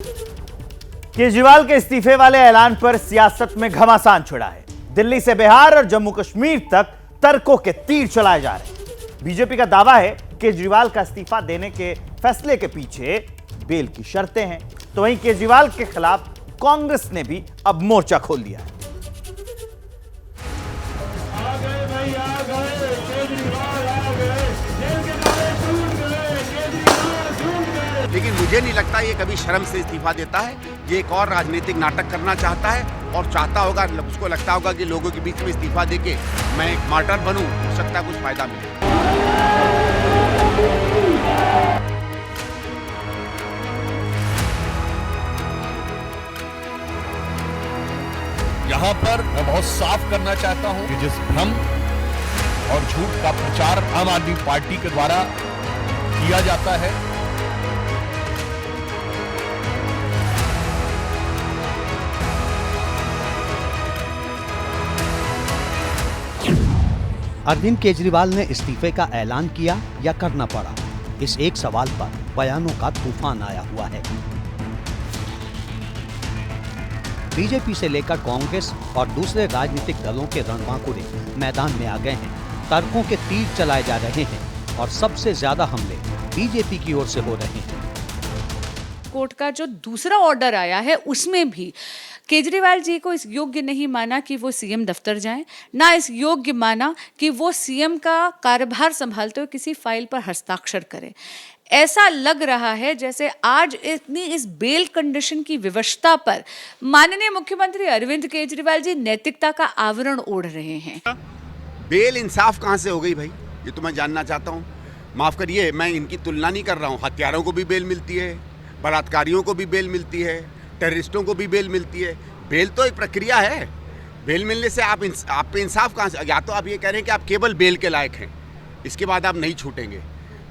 केजरीवाल के इस्तीफे वाले ऐलान पर सियासत में घमासान छिड़ा है। दिल्ली से बिहार और जम्मू कश्मीर तक तर्कों के तीर चलाए जा रहे हैं। बीजेपी का दावा है केजरीवाल का इस्तीफा देने के फैसले के पीछे बेल की शर्तें हैं, तो वहीं केजरीवाल के खिलाफ कांग्रेस ने भी अब मोर्चा खोल दिया है। लेकिन मुझे नहीं लगता ये कभी शर्म से इस्तीफा देता है। ये एक और राजनीतिक नाटक करना चाहता है और चाहता होगा, उसको लगता होगा कि लोगों के बीच में इस्तीफा देके मैं एक मार्टर बनूं, हो सकता है कुछ फायदा मिले। यहाँ पर मैं बहुत साफ करना चाहता हूँ कि जिस भ्रम और झूठ का प्रचार आम आदमी पार्टी के द्वारा किया जाता है, अरविंद केजरीवाल ने इस्तीफे का ऐलान किया या करना पड़ा, इस एक सवाल पर बयानों का तूफान आया हुआ है। बीजेपी से लेकर कांग्रेस और दूसरे राजनीतिक दलों के रणबांकुरे मैदान में आ गए हैं। तर्कों के तीर चलाए जा रहे हैं और सबसे ज्यादा हमले बीजेपी की ओर से हो रहे हैं। कोर्ट का जो दूसरा ऑर्डर आया है उसमें भी केजरीवाल जी को इस योग्य नहीं माना कि वो सीएम दफ्तर जाएं, ना इस योग्य माना कि वो सीएम का कार्यभार संभालते हुए किसी फाइल पर हस्ताक्षर करें। ऐसा लग रहा है जैसे आज इतनी इस बेल कंडीशन की विवशता पर माननीय मुख्यमंत्री अरविंद केजरीवाल जी नैतिकता का आवरण ओढ़ रहे हैं। बेल इंसाफ कहाँ से हो गई भाई, ये तो मैं जानना चाहता हूँ। माफ करिए, मैं इनकी तुलना नहीं कर रहा हूँ। हत्यारों को भी बेल मिलती है, बलात्कारियों को भी बेल मिलती है, टेररिस्टों को भी बेल मिलती है। बेल तो एक प्रक्रिया है। बेल मिलने से आप पे इंसाफ कहाँ से? या तो आप ये कह रहे हैं कि आप केवल बेल के लायक हैं, इसके बाद आप नहीं छूटेंगे,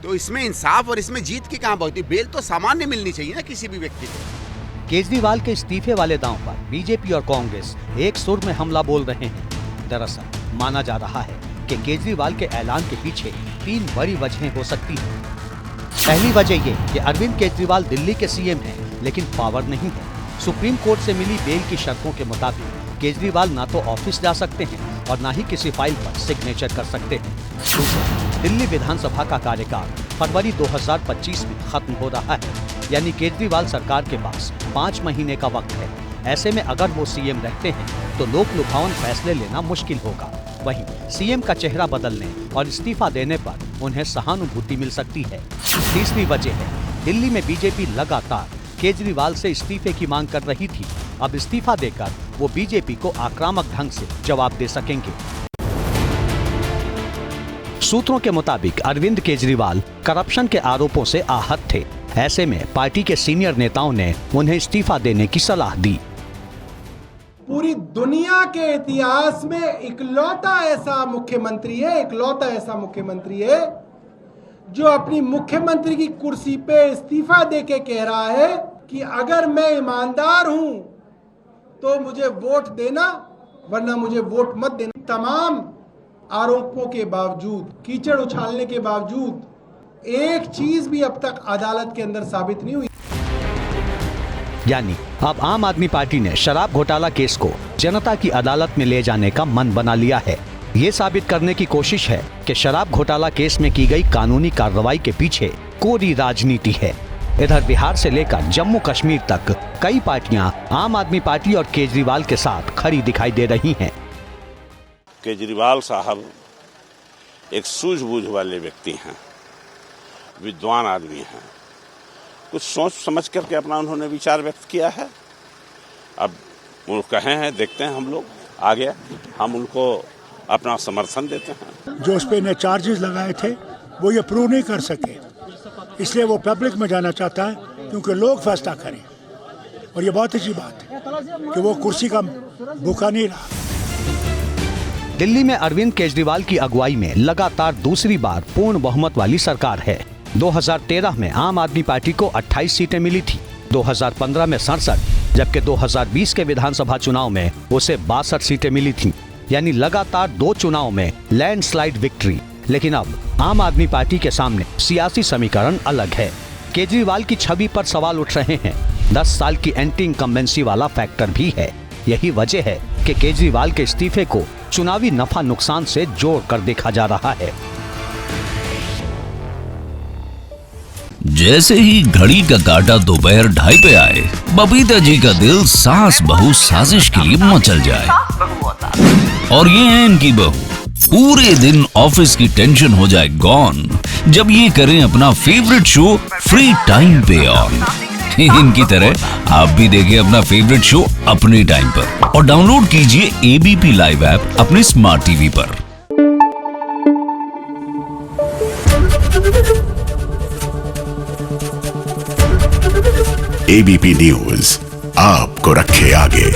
तो इसमें इंसाफ और इसमें जीत की कहाँ बहुत? बेल तो सामान्य मिलनी चाहिए ना किसी भी व्यक्ति को। केजरीवाल के इस्तीफे वाले दांव पर बीजेपी और कांग्रेस एक सुर में हमला बोल रहे हैं। दरअसल माना जा रहा है कि केजरीवाल के ऐलान के पीछे 3 बड़ी वजहें हो सकती हैं। पहली वजह ये कि अरविंद केजरीवाल दिल्ली के सीएम हैं, लेकिन पावर नहीं है। सुप्रीम कोर्ट से मिली बेल की शर्तों के मुताबिक केजरीवाल ना तो ऑफिस जा सकते हैं और ना ही किसी फाइल पर सिग्नेचर कर सकते हैं। दूसरा, दिल्ली विधानसभा का कार्यकाल फरवरी 2025 में खत्म हो रहा है, यानी केजरीवाल सरकार के पास 5 महीने का वक्त है। ऐसे में अगर वो सीएम रहते हैं तो लोक लुभावन फैसले लेना मुश्किल होगा। वहीं सीएम का चेहरा बदलने और इस्तीफा देने पर उन्हें सहानुभूति मिल सकती है। तीसरी वजह है, दिल्ली में बीजेपी लगातार केजरीवाल से इस्तीफे की मांग कर रही थी। अब इस्तीफा देकर वो बीजेपी को आक्रामक ढंग से जवाब दे सकेंगे। सूत्रों के मुताबिक अरविंद केजरीवाल करप्शन के आरोपों से आहत थे। ऐसे में पार्टी के सीनियर नेताओं ने उन्हें इस्तीफा देने की सलाह दी। पूरी दुनिया के इतिहास में इकलौता ऐसा मुख्यमंत्री है जो अपनी मुख्यमंत्री की कुर्सी पे इस्तीफा देके कह रहा है कि अगर मैं ईमानदार हूं तो मुझे वोट देना, वरना मुझे वोट मत देना। तमाम आरोपों के बावजूद, कीचड़ उछालने के बावजूद एक चीज भी अब तक अदालत के अंदर साबित नहीं हुई। यानी अब आम आदमी पार्टी ने शराब घोटाला केस को जनता की अदालत में ले जाने का मन बना लिया है। ये साबित करने की कोशिश है कि शराब घोटाला केस में की गई कानूनी कार्रवाई के पीछे कोरी राजनीति है। इधर बिहार से लेकर जम्मू कश्मीर तक कई पार्टियां आम आदमी पार्टी और केजरीवाल के साथ खड़ी दिखाई दे रही हैं। केजरीवाल साहब एक सूझबूझ वाले व्यक्ति हैं, विद्वान आदमी हैं। कुछ सोच समझ करके अपना उन्होंने विचार व्यक्त किया है। अब वो कहे हैं, देखते हैं हम लोग आगे, हम उनको अपना समर्थन देते हैं। जो उस पे ने चार्जेस लगाए थे वो ये प्रूव नहीं कर सके, इसलिए वो पब्लिक में जाना चाहता है, क्योंकि लोग फैसला करें। और ये बहुत अच्छी बात है कि वो कुर्सी का भूखा नहीं रहा। दिल्ली में अरविंद केजरीवाल की अगुवाई में लगातार दूसरी बार पूर्ण बहुमत वाली सरकार है। 2013 में आम आदमी पार्टी को 28 सीटें मिली थी, 2015 में 67, जबकि 2020 के विधानसभा चुनाव में उसे 62 सीटें मिली थीं। यानी लगातार 2 चुनाव में लैंडस्लाइड विक्ट्री। लेकिन अब आम आदमी पार्टी के सामने सियासी समीकरण अलग है। केजरीवाल की छवि पर सवाल उठ रहे हैं। 10 साल की एंटी इनकम्बेंसी वाला फैक्टर भी है। यही वजह है कि केजरीवाल के इस्तीफे को चुनावी नफा नुकसान से जोड़कर देखा जा रहा है। जैसे ही घड़ी का काटा दोपहर 2:30 पे आए, बबीता जी का दिल सास बहू साजिश के लिए मचल जाए। और ये है इनकी बहू, पूरे दिन ऑफिस की टेंशन हो जाए गॉन जब ये करें अपना फेवरेट शो फ्री टाइम पे ऑन। इनकी तरह आप भी देखिए अपना फेवरेट शो अपने टाइम पर और डाउनलोड कीजिए एबीपी लाइव ऐप अपने स्मार्ट टीवी पर। एबीपी न्यूज आपको रखे आगे।